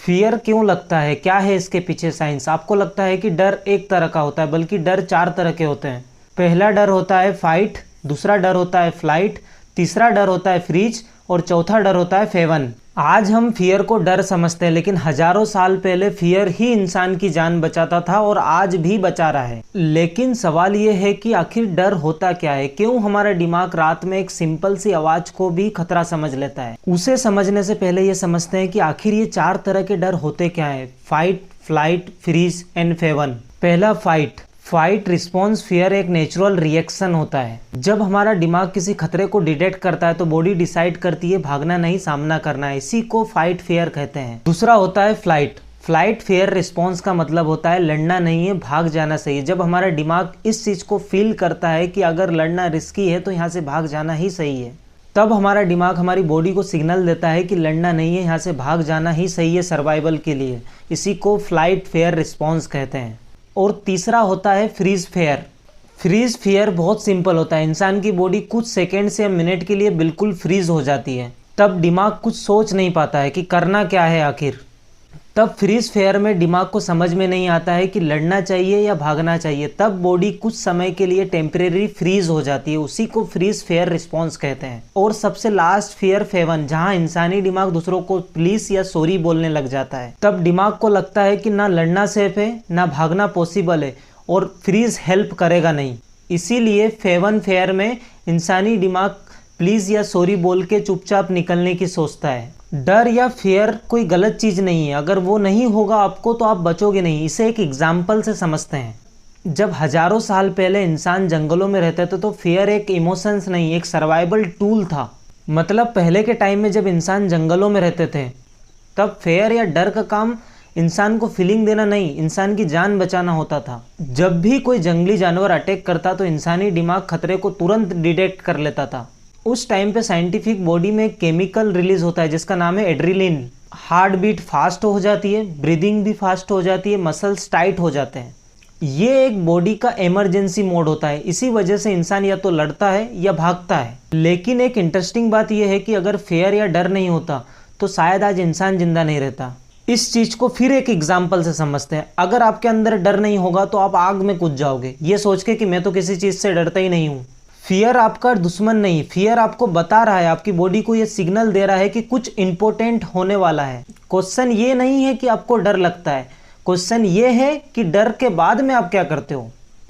Fear क्यों लगता है, क्या है इसके पीछे साइंस? आपको लगता है कि डर एक तरह का होता है, बल्कि डर 4 तरह के होते हैं। पहला डर होता है फाइट, दूसरा डर होता है फ्लाइट, तीसरा डर होता है फ्रीज और चौथा डर होता है फेवन। आज हम फियर को डर समझते हैं, लेकिन हजारों साल पहले फियर ही इंसान की जान बचाता था और आज भी बचा रहा है। लेकिन सवाल ये है कि आखिर डर होता क्या है? क्यों हमारा दिमाग रात में एक सिंपल सी आवाज को भी खतरा समझ लेता है? उसे समझने से पहले ये समझते हैं कि आखिर ये 4 तरह के डर होते क्या है: फाइट, फ्लाइट, फ्रीज एंड फेवन। पहला फाइट। फाइट रिस्पॉन्स फियर एक नेचुरल रिएक्शन होता है। जब हमारा दिमाग किसी खतरे को डिटेक्ट करता है तो बॉडी डिसाइड करती है भागना नहीं, सामना करना है। इसी को फाइट फियर कहते हैं। दूसरा होता है फ्लाइट। फ्लाइट फियर रिस्पॉन्स का मतलब होता है लड़ना नहीं है, भाग जाना सही है। जब हमारा दिमाग इस चीज को फील करता है कि अगर लड़ना रिस्की है तो यहाँ से भाग जाना ही सही है, तब हमारा दिमाग हमारी बॉडी को सिग्नल देता है कि लड़ना नहीं है, यहाँ से भाग जाना ही सही है सर्वाइवल के लिए। इसी को फ्लाइट फियर रिस्पॉन्स कहते हैं। और तीसरा होता है फ्रीज फियर। फ्रीज फियर बहुत सिंपल होता है। इंसान की बॉडी कुछ सेकेंड से मिनट के लिए बिल्कुल फ्रीज हो जाती है। तब दिमाग कुछ सोच नहीं पाता है कि करना क्या है आखिर। तब फ्रीज फेयर में दिमाग को समझ में नहीं आता है कि लड़ना चाहिए या भागना चाहिए। तब बॉडी कुछ समय के लिए टेम्परेरी फ्रीज हो जाती है। उसी को फ्रीज फेयर रिस्पॉन्स कहते हैं। और सबसे लास्ट फियर फेवन, जहां इंसानी दिमाग दूसरों को प्लीज या सॉरी बोलने लग जाता है। तब दिमाग को लगता है कि ना लड़ना सेफ है, ना भागना पॉसिबल है और फ्रीज हेल्प करेगा नहीं। इसीलिए फेवन फेयर में इंसानी दिमाग प्लीज या सॉरी बोल के चुपचाप निकलने की सोचता है। डर या फियर कोई गलत चीज नहीं है। अगर वो नहीं होगा आपको तो आप बचोगे नहीं। इसे एक एग्जाम्पल से समझते हैं। जब हजारों साल पहले इंसान जंगलों में रहते थे तो फियर एक इमोशंस नहीं, एक सर्वाइवल टूल था। मतलब पहले के टाइम में जब इंसान जंगलों में रहते थे तब फियर या डर का काम इंसान को फीलिंग देना नहीं, इंसान की जान बचाना होता था। जब भी कोई जंगली जानवर अटैक करता तो इंसानी दिमाग खतरे को तुरंत डिटेक्ट कर लेता था। उस टाइम पे साइंटिफिक बॉडी में एक केमिकल रिलीज होता है जिसका नाम है एड्रेनलिन। हार्ट बीट फास्ट हो जाती है, ब्रीदिंग भी फास्ट हो जाती है, मसल्स टाइट हो जाते हैं। ये एक बॉडी का इमरजेंसी मोड होता है। इसी वजह से इंसान या तो लड़ता है या भागता है। लेकिन एक इंटरेस्टिंग बात यह है कि अगर फियर या डर नहीं होता तो शायद आज इंसान जिंदा नहीं रहता। इस चीज को फिर एक एग्जाम्पल से समझते हैं। अगर आपके अंदर डर नहीं होगा तो आप आग में कूद जाओगे, ये सोच के कि मैं तो किसी चीज से डरता ही नहीं हूँ। फियर आपका दुश्मन नहीं, फियर आपको बता रहा है, आपकी बॉडी को ये सिग्नल दे रहा है कि कुछ इंपॉर्टेंट होने वाला है। क्वेश्चन ये नहीं है कि आपको डर लगता है, क्वेश्चन ये है कि डर के बाद में आप क्या करते हो।